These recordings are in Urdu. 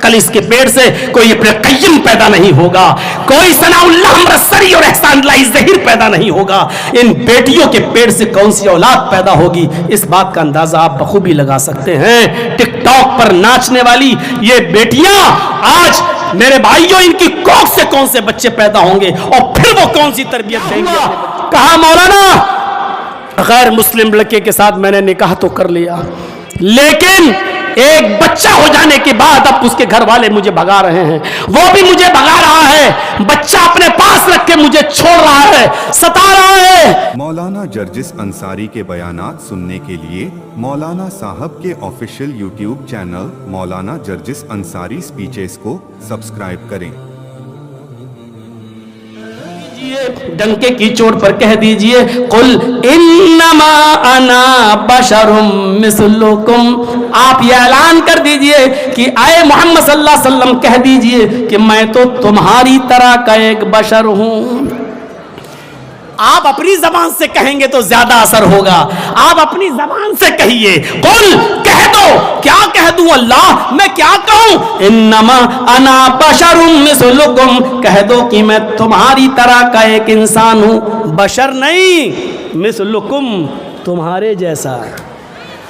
کل اس کے پیٹ سے کوئی ابن قیم پیدا نہیں ہوگا, کوئی ثناءاللہ مرسری اور احسان اللہ ظہیر پیدا نہیں ہوگا. ان بیٹیوں کے پیٹ سے کون سی اولاد پیدا ہوگی, اس بات کا اندازہ آپ بخوبی لگا سکتے ہیں. ٹک ٹاک پر ناچنے والی یہ بیٹیاں آج میرے بھائیوں ان کی کوکھ سے کون سے بچے پیدا ہوں گے اور پھر وہ کون سی تربیت دیں گے. کہا مولانا غیر مسلم لڑکے کے ساتھ میں نے نکاح تو کر لیا, لیکن ایک بچہ ہو جانے کے بعد اب اس کے گھر والے مجھے بھگا رہے ہیں, وہ بھی مجھے بھگا رہا ہے, بچہ اپنے پاس رکھ کے مجھے چھوڑ رہا ہے, ستا رہا ہے. مولانا جرجس انصاری کے بیانات سننے کے لیے مولانا صاحب کے آفیشیل یوٹیوب چینل مولانا جرجس انصاری سپیچز کو سبسکرائب کریں. ڈنکے کی چوٹ پر کہہ دیجئے قل انما انا بشر مثلکم. آپ یہ اعلان کر دیجئے کہ اے محمد صلی اللہ علیہ وسلم کہہ دیجئے کہ میں تو تمہاری طرح کا ایک بشر ہوں. آپ اپنی زبان سے کہیں گے تو زیادہ اثر ہوگا, آپ اپنی زبان سے کہیے. قل کہہ دو, کیا کہہ دوں اللہ, میں کیا کہوں, انما انا بشر مثلکم, کہہ دو کہ میں تمہاری طرح کا ایک انسان ہوں. بشر نہیں, مثلکم تمہارے جیسا.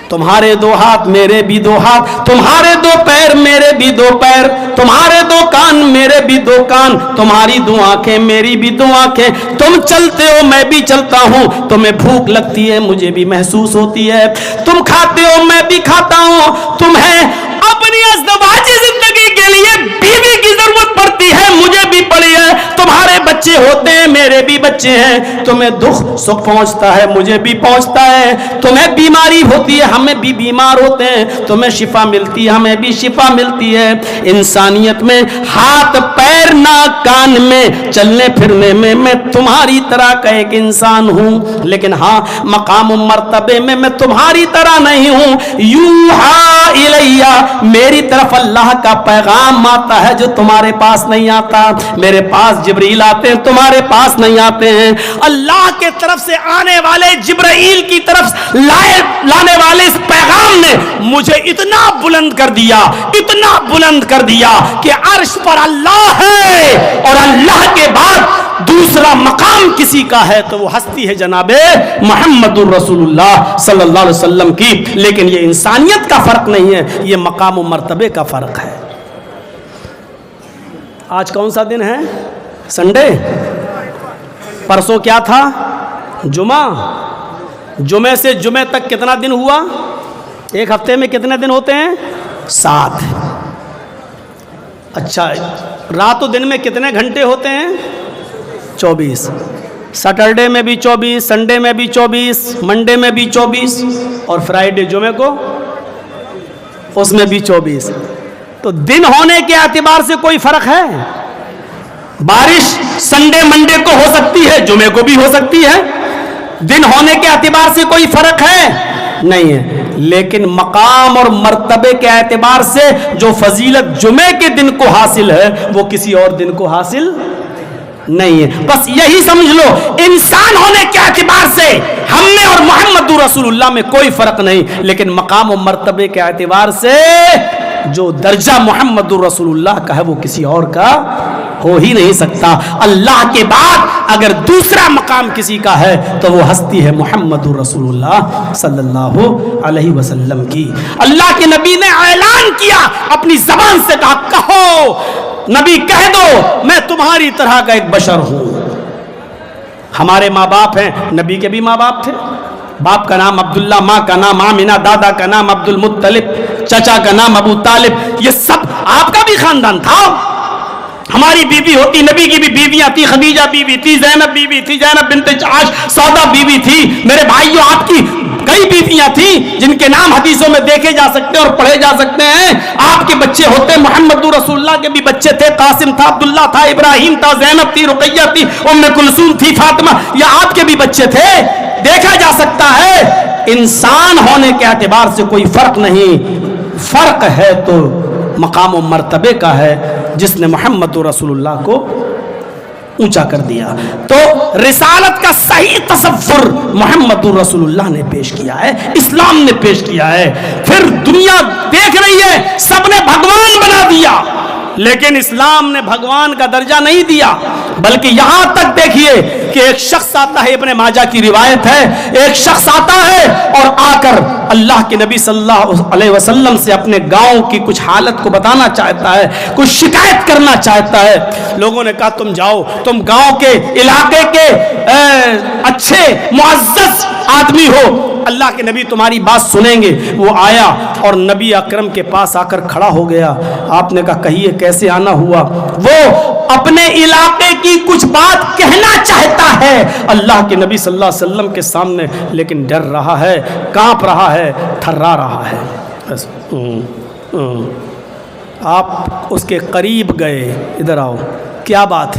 تمہارے دو ہاتھ میرے بھی دو ہاتھ, تمہارے دو پیر میرے بھی دو پیر, تمہارے دو کان میرے بھی دو کان, تمہاری دو آنکھیں میری بھی دو آنکھیں. تم چلتے ہو میں بھی چلتا ہوں, تمہیں بھوک لگتی ہے مجھے بھی محسوس ہوتی ہے, تم کھاتے ہو میں بھی کھاتا ہوں, تمہیں اپنی ازدواجی زندگی کے لیے بیوی کی ضرورت پڑتی ہے مجھے بھی پڑی ہے, تمہارے بچے ہوتے ہیں میرے بھی بچے ہیں, تمہیں دکھ سکھ پہنچتا ہے مجھے بھی پہنچتا ہے, تمہیں بیماری ہوتی ہے ہمیں بھی بیمار ہوتے ہیں, تمہیں شفا ملتی ہے ہمیں بھی شفا ملتی ہے. انسانیت میں ہاتھ پیر ناک کان میں چلنے پھرنے میں تمہاری طرح کا ایک انسان ہوں, لیکن ہاں مقام و مرتبے میں تمہاری طرح نہیں ہوں. یوحا الیہ, میری طرف اللہ کا پیغام آتا ہے جو تمہارے پاس نہیں آتا. میرے پاس جبرائیل آتے ہیں تمہارے پاس نہیں آتے ہیں. اللہ کے طرف سے آنے والے جبرائیل کی طرف لانے والے اس پیغام نے مجھے اتنا بلند کر دیا, اتنا بلند کر دیا کہ عرش پر اللہ ہے اور اللہ کے بعد دوسرا مقام کسی کا ہے تو وہ ہستی ہے جناب محمد الرسول اللہ صلی اللہ علیہ وسلم کی. لیکن یہ انسانیت کا فرق نہیں ہے, یہ مقام و مرتبے کا فرق ہے. آج کون سا دن ہے, سنڈے. پرسوں کیا تھا, جمعہ. جمعے سے جمعے تک کتنا دن ہوا, ایک ہفتے میں کتنے دن ہوتے ہیں, 7. اچھا, رات و دن میں کتنے گھنٹے ہوتے ہیں, 24. سیٹرڈے میں بھی 24, سنڈے میں بھی 24, منڈے میں بھی 24 اور فرائیڈے جمعے کو اس میں بھی 24. تو دن ہونے کے اعتبار سے کوئی فرق ہے؟ بارش سنڈے منڈے کو ہو سکتی ہے, جمعے کو بھی ہو سکتی ہے. دن ہونے کے اعتبار سے کوئی فرق ہے نہیں ہے, لیکن مقام اور مرتبے کے اعتبار سے جو فضیلت جمعے کے دن کو حاصل ہے وہ کسی اور دن کو حاصل نہیں ہے. بس یہی سمجھ لو, انسان ہونے کے اعتبار سے ہم میں اور محمد رسول اللہ میں کوئی فرق نہیں, لیکن مقام و مرتبے کے اعتبار سے جو درجہ محمد رسول اللہ کا ہے وہ کسی اور کا ہو ہی نہیں سکتا. اللہ کے بعد اگر دوسرا مقام کسی کا ہے تو وہ ہستی ہے محمد رسول اللہ صلی اللہ علیہ وسلم کی. اللہ کے نبی نے اعلان کیا, اپنی زبان سے کہا, کہو نبی کہہ دو میں تمہاری طرح کا ایک بشر ہوں. ہمارے ماں باپ ہیں, نبی کے بھی ماں باپ تھے, باپ کا نام عبداللہ, ماں کا نام آمنہ, دادا کا نام عبد المطلب, چچا کا نام ابو طالب, یہ سب آپ کا بھی خاندان تھا. ہماری بیوی ہوتی, نبی کی بھی بیویاں تھی, خدیجہ بیوی تھی, زینب بیوی تھی, زینب بنت جحش, سودا بیوی تھی. میرے بھائیوں آپ کی کئی بیویاں تھیں جن کے نام حدیثوں میں دیکھے جا سکتے ہیں اور پڑھے جا سکتے ہیں. آپ کے بچے ہوتے, محمد رسول اللہ کے بھی بچے تھے, قاسم تھا, عبداللہ تھا, ابراہیم تھا, زینب تھی, رقیہ تھی, ام کلثوم تھی, فاطمہ, یہ آپ کے بھی بچے تھے. دیکھا جا سکتا ہے. انسان ہونے کے اعتبار سے کوئی فرق نہیں, فرق ہے تو مقام و مرتبے کا ہے جس نے محمد رسول اللہ کو اونچا کر دیا. تو رسالت کا صحیح تصور محمد رسول اللہ نے پیش کیا ہے, اسلام نے پیش کیا ہے. پھر دنیا دیکھ رہی ہے, سب نے بھگوان بنا دیا. لیکن اسلام نے بھگوان کا درجہ نہیں دیا، بلکہ یہاں تک دیکھیے کہ ایک شخص آتا ہے، ابن ماجہ کی روایت ہے، ایک شخص آتا ہے اور آ کر اللہ کے نبی صلی اللہ علیہ وسلم سے اپنے گاؤں کی کچھ حالت کو بتانا چاہتا ہے، کچھ شکایت کرنا چاہتا ہے۔ لوگوں نے کہا تم جاؤ، تم گاؤں کے علاقے کے اچھے معزز آدمی ہو، اللہ کے نبی تمہاری بات سنیں گے۔ وہ آیا اور نبی اکرم کے پاس آ کر کھڑا ہو گیا۔ آپ نے کہا کہیے کیسے آنا ہوا؟ وہ اپنے علاقے کی کچھ بات کہنا چاہتا ہے اللہ کے نبی صلی اللہ علیہ وسلم کے سامنے، لیکن ڈر رہا ہے، کانپ رہا ہے، تھرا رہا ہے۔ بس آپ اس کے قریب گئے، ادھر آؤ، کیا بات؟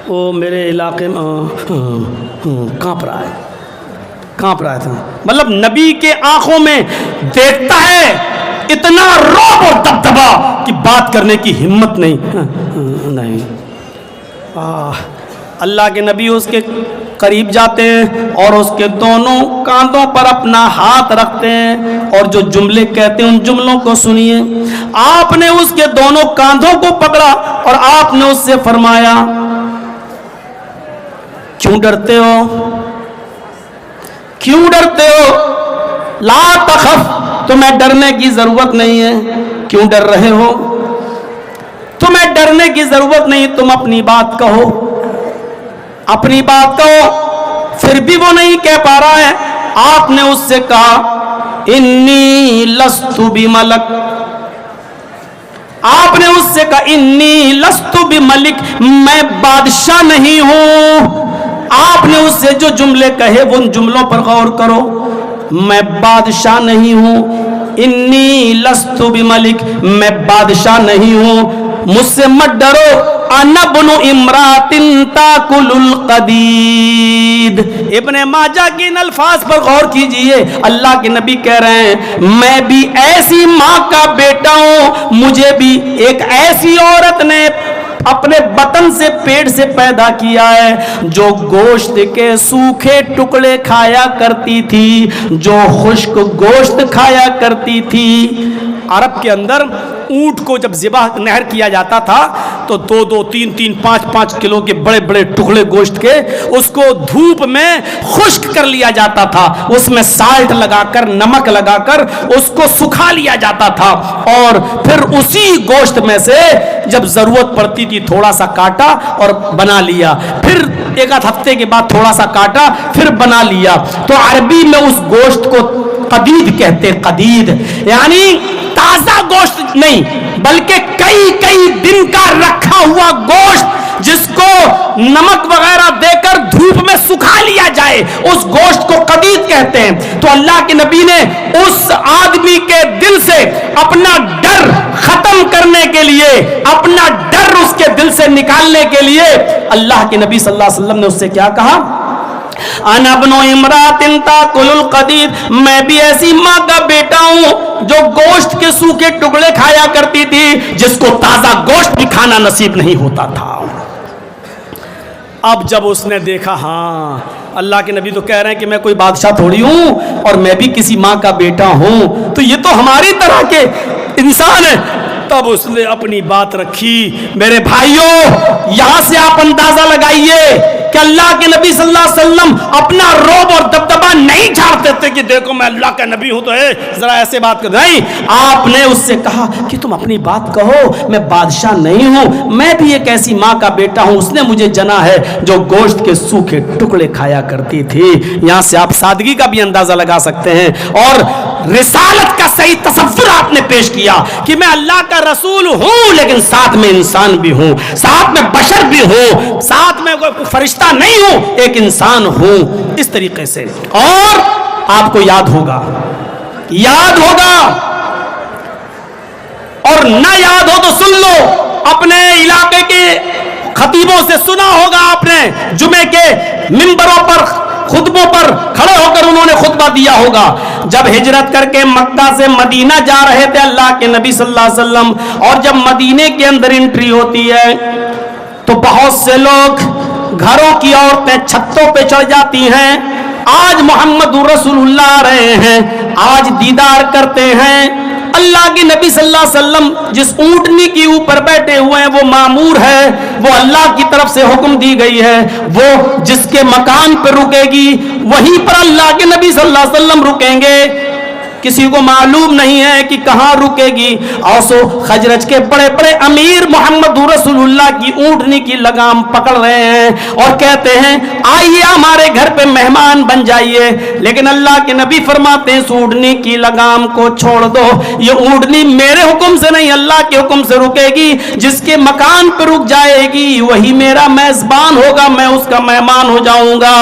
وہ میرے علاقے میں کانپ رہا ہے، کانپ رہا تھا، مطلب نبی کے آنکھوں میں دیکھتا ہے اتنا رعب اور دبدبا کہ بات کرنے کی ہمت نہیں۔ اللہ کے نبی اس کے قریب جاتے ہیں اور اس کے دونوں کاندھوں پر اپنا ہاتھ رکھتے ہیں اور جو جملے کہتے ہیں ان جملوں کو سنیے۔ آپ نے اس کے دونوں کاندھوں کو پکڑا اور آپ نے اس سے فرمایا کیوں ڈرتے ہو؟ کیوں ڈرتے ہو؟ لا تخف، تمہیں ڈرنے کی ضرورت نہیں ہے۔ کیوں ڈر رہے ہو؟ تمہیں ڈرنے کی ضرورت نہیں، تم اپنی بات کہو، اپنی بات کہو۔ پھر بھی وہ نہیں کہہ پا رہا ہے۔ آپ نے اس سے کہا انی لست بملک، آپ نے اس سے کہا انی لست بملک، میں بادشاہ نہیں ہوں۔ آپ نے اس سے جو جملے کہے وہ ان جملوں پر غور کرو۔ میں بادشاہ نہیں ہوں، انی لست بملک، میں بادشاہ نہیں ہوں، مجھ سے مت ڈرو۔ انا ابن امرات تاکل القدید۔ ابن ماجہ کے ان الفاظ پر غور کیجئے، اللہ کے نبی کہہ رہے ہیں میں بھی ایسی ماں کا بیٹا ہوں، مجھے بھی ایک ایسی عورت نے اپنے بطن سے، پیٹ سے پیدا کیا ہے جو گوشت کے سوکھے ٹکڑے کھایا کرتی تھی، جو خشک گوشت کھایا کرتی تھی۔ عرب کے اندر اونٹ کو جب ذبح نہر کیا جاتا تھا تو 2-2, 3-3, 5-5 کلو کے بڑے بڑے ٹکڑے گوشت کے اس کو دھوپ میں خشک کر لیا جاتا تھا، اس میں سالٹ لگا کر، نمک لگا کر اس کو سکھا لیا جاتا تھا، اور پھر اسی گوشت میں سے جب ضرورت پڑتی تھی تھوڑا سا کاٹا اور بنا لیا، پھر ایک آدھ ہفتے کے بعد تھوڑا سا کاٹا پھر بنا لیا۔ تو عربی میں اس گوشت کو قدید کہتے، قدید یعنی تازہ گوشت نہیں بلکہ کئی دن کا رکھا ہوا گوشت جس کو نمک وغیرہ دے کر دھوپ میں سکھا لیا جائے، اس گوشت کو قدید کہتے ہیں۔ تو اللہ کے نبی نے اس آدمی کے دل سے اپنا ڈر ختم کرنے کے لیے، اپنا ڈر اس کے دل سے نکالنے کے لیے اللہ کے نبی صلی اللہ علیہ وسلم نے اس سے کیا کہا؟ انا ابن امرات تاکل القدید، میں بھی ایسی ماں کا بیٹا ہوں جو گوشت کے سوکھے ٹکڑے کھایا کرتی تھی، جس کو تازہ گوشت بھی کھانا نصیب نہیں ہوتا تھا۔ اب جب اس نے دیکھا ہاں اللہ کے نبی تو کہہ رہے ہیں کہ میں کوئی بادشاہ تھوڑی ہوں اور میں بھی کسی ماں کا بیٹا ہوں، تو یہ تو ہماری طرح کے انسان ہیں، تب اس نے اپنی بات رکھی۔ میرے بھائیوں، یہاں سے آپ اندازہ لگائیے کہ اللہ کے نبی صلی اللہ علیہ وسلم اپنا رعب اور دبدبا نہیں چھاڑتے تھے کہ دیکھو میں اللہ کا نبی ہوں تو ذرا ایسے بات کر، نہیں، آپ نے اس سے کہا کہ تم اپنی بات کہو، میں بادشاہ نہیں ہوں، میں بھی ایک ایسی ماں کا بیٹا ہوں، اس نے مجھے جنا ہے جو گوشت کے سوکھے ٹکڑے کھایا کرتی تھی۔ یہاں سے آپ سادگی کا بھی اندازہ لگا سکتے ہیں اور رسالت کا صحیح تصور آپ نے پیش کیا کہ میں اللہ کا رسول ہوں لیکن ساتھ میں انسان بھی ہوں، ساتھ میں بشر بھی ہوں، ساتھ میں کوئی فرشتہ نہیں ہوں، ایک انسان ہوں، اس طریقے سے۔ اور آپ کو یاد ہوگا اور نہ یاد ہو تو سن لو، اپنے علاقے کے خطیبوں سے سنا ہوگا آپ نے، جمعے کے منبروں پر، خطبوں پر کھڑے ہو کر انہوں نے خطبہ دیا ہوگا۔ جب ہجرت کر کے مکہ سے مدینہ جا رہے تھے اللہ کے نبی صلی اللہ علیہ وسلم، اور جب مدینے کے اندر انٹری ہوتی ہے تو بہت سے لوگ، گھروں کی عورتیں چھتوں پہ چڑھ جاتی ہیں، آج محمد رسول اللہ آ رہے ہیں، آج دیدار کرتے ہیں، اللہ کے نبی صلی اللہ علیہ وسلم جس اونٹنی کے اوپر بیٹھے ہوئے ہیں وہ مامور ہے, وہ اللہ کی طرف سے حکم دی گئی ہے, وہ جس کے مکان پر رکے گی وہیں پر اللہ کے نبی صلی اللہ علیہ وسلم رکیں گے. کسی کو معلوم نہیں ہے کہ کہاں رکے گی. اوس و خزرج کے بڑے بڑے امیر محمد رسول اللہ کی اونٹنی کی لگام پکڑ رہے ہیں اور کہتے ہیں آئیے ہمارے گھر پہ مہمان بن جائیے, لیکن اللہ کے نبی فرماتے ہیں اونٹنی کی لگام کو چھوڑ دو, یہ اونٹنی میرے حکم سے نہیں اللہ کے حکم سے رکے گی, جس کے مکان پہ رک جائے گی وہی میرا میزبان ہوگا, میں اس کا مہمان ہو جاؤں گا.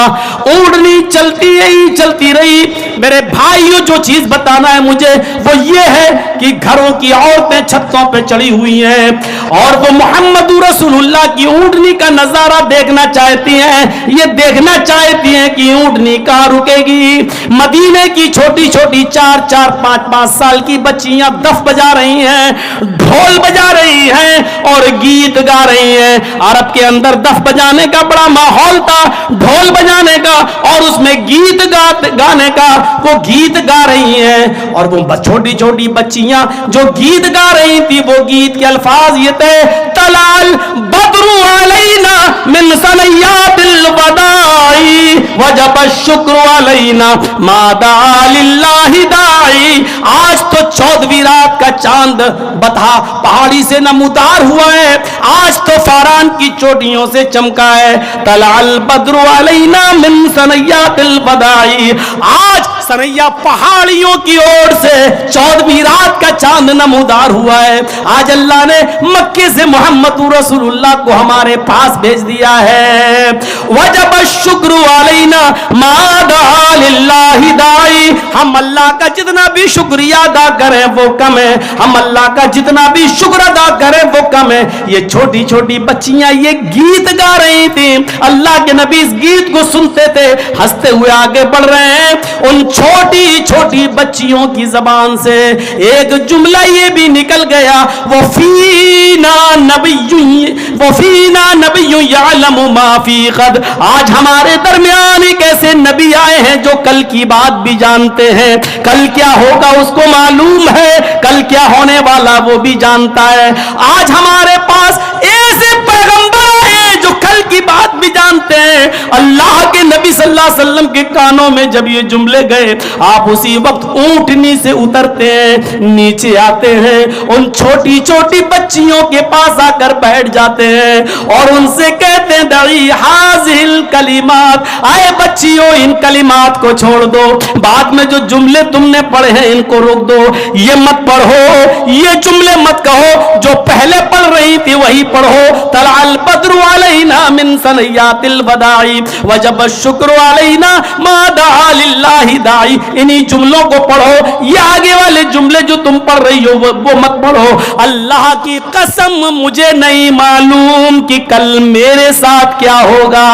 اونٹنی چلتی رہی. میرے بھائیوں جو چیز بتانا ہے مجھے وہ یہ ہے کہ گھروں کی عورتیں چھتوں پہ چڑھی ہوئی ہیں اور وہ محمد رسول اللہ کی اونٹنی کا نظارہ دیکھنا چاہتی ہیں, یہ دیکھنا چاہتی ہیں کہ اونٹنی کہاں رکے گی. مدینے کی چھوٹی چھوٹی 4-5 سال کی بچیاں دف بجا رہی ہیں, ڈھول بجا رہی ہیں اور گیت گا رہی ہیں. عرب کے اندر دف بجانے کا بڑا ماحول تھا, ڈھول بجانے کا اور اس میں گیت گانے کا. وہ گیت گا رہی ہیں اور وہ چھوٹی چھوٹی بچیاں جو گیت گا رہی تھی وہ گیت کے الفاظ یہ تھے تلال بدر علینا من ثنیات الوداع وجب الشکر علینا ما دعا للہ داعی. آج تو 14ویں رات کا چاند بتا پہاڑی سے نمودار ہوا ہے, آج تو فاران کی چوٹیوں سے چمکا ہے. تلال بدر علینا من ثنیات الوداع, آج سنیا پہاڑیوں کی اور سے 14ویں رات کا چاند نمودار ہوا ہے. آج اللہ نے مکے سے محمد رسول اللہ کو ہمارے پاس بھیج دیا ہے. وجب الشکر علینا ما دعا للہ داعی, ہم اللہ کا جتنا بھی شکریہ ادا کریں وہ کم ہے, ہم اللہ کا جتنا بھی شکر ادا کریں وہ کم ہے. یہ چھوٹی چھوٹی بچیاں یہ گیت گا رہی تھیں, اللہ کے نبی اس گیت کو سنتے تھے, ہنستے ہوئے آگے بڑھ رہے ہیں. ان چھوٹی چھوٹی بچیوں کی زبان سے ایک جملہ یہ بھی نکل گیا وفینا نبی یعلم ما فی غد. آج ہمارے درمیان ایک ایسے نبی آئے ہیں جو کل کی بات بھی جانتے ہیں, کل کیا ہوگا اس کو معلوم ہے, کل کیا ہونے والا وہ بھی جانتا ہے. آج ہمارے پاس ایسے پیغمبر آئے جو کل کی بات بھی جانتے ہیں. اللہ کے نبی صلی اللہ علیہ وسلم کے کانوں میں جب یہ جملے گئے آپ اسی وقت اونٹنی سے اترتے ہیں, نیچے آتے ہیں, ان چھوٹی چھوٹی بچیوں کے پاس آ کر بیٹھ جاتے ہیں اور ان سے کہتے ہیں دعی حاذل کلمات, آئے بچیوں ان کلمات کو چھوڑ دو, بعد میں جو جملے تم نے پڑھے ہیں ان کو روک دو, یہ مت پڑھو, یہ جملے مت کہو, جو پہلے پڑھ رہی تھی وہی پڑھو. طلع البدر علینا من ثنیات الوداع وجب الشکر علینا ما دعا للہ داعی. انہی جملوں کو پڑھو, یہ آگے والے جملے جو تم پڑھ رہی ہو وہ مت پڑھو. اللہ کی قسم مجھے نہیں معلوم کہ کل میرے ساتھ کیا ہوگا,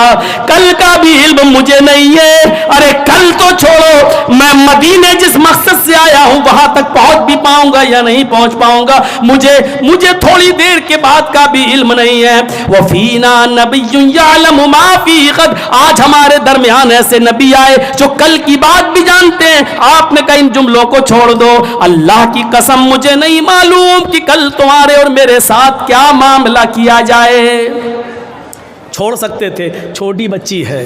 کل کا بھی علم مجھے نہیں ہے. ارے کل تو چھوڑو, میں مدینے جس مقصد سے آیا ہوں وہاں تک پہنچ بھی پاؤں گا یا نہیں پہنچ پاؤں گا, مجھے تھوڑی دیر کے بعد کا بھی علم نہیں ہے. وفینا نبی یعلم ما فی غد, آج ہمارے درمیان ایسے نبی آئے جو کل کی بات بھی جانتے ہیں. آپ نے کہا ان جملوں کو چھوڑ دو, اللہ کی قسم مجھے نہیں معلوم کہ کل تمہارے اور میرے ساتھ کیا معاملہ کیا جائے. چھوڑ سکتے تھے, چھوٹی بچی ہے,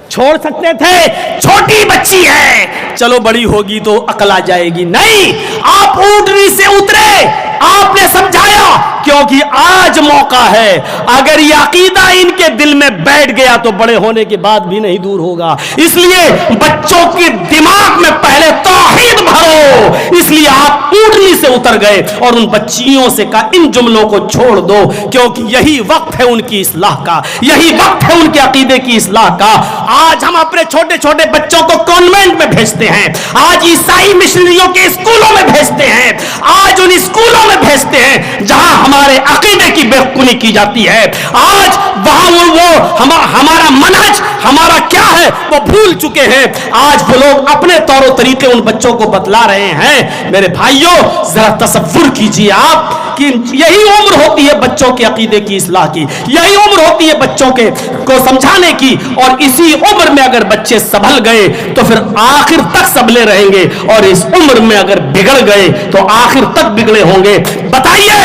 چھوڑ سکتے تھے, چھوٹی بچی ہے, چلو بڑی ہوگی تو عقل آ جائے گی. نہیں, آپ اونٹنی سے اترے, آپ نے سمجھایا کیونکہ آج موقع ہے. اگر یہ عقیدہ ان کے دل میں بیٹھ گیا تو بڑے ہونے کے بعد بھی نہیں دور ہوگا. اس لیے بچوں کے دماغ میں پہلے توحید بھرو, اس لیے آپ اونٹنی سے اتر گئے اور ان بچیوں سے کہا ان جملوں کو چھوڑ دو, کیونکہ یہی وقت ہے ان کی اصلاح کا, یہی وقت ہے ان کے عقیدے کی اصلاح کا. آج ہم اپنے چھوٹے چھوٹے بچوں کو کانوینٹ میں بھیجتے ہیں, آج عیسائی مشنریوں کے اسکولوں میں بھیجتے ہیں, آج ان اسکولوں میں بھیجتے ہیں جہاں ہمارے عقیدے کی بےخونی کی جاتی ہے. آج وہاں وہ ہمارا منہج ہمارا کیا ہے وہ بھول چکے ہیں. آج وہ لوگ اپنے طور و طریقے ان بچوں کو بتلا رہے ہیں. میرے بھائیوں ذرا تصور کیجئے آپ کہ یہی عمر ہوتی ہے بچوں کے عقیدے کی اصلاح کی, یہی عمر ہوتی ہے بچوں کو سمجھانے کی, اور اسی عمر میں اگر بچے سنبھل گئے تو پھر آخر تک سنبھلے رہیں گے, اور اس عمر میں اگر بگڑ گئے تو آخر تک بگڑے ہوں گے. بتائیے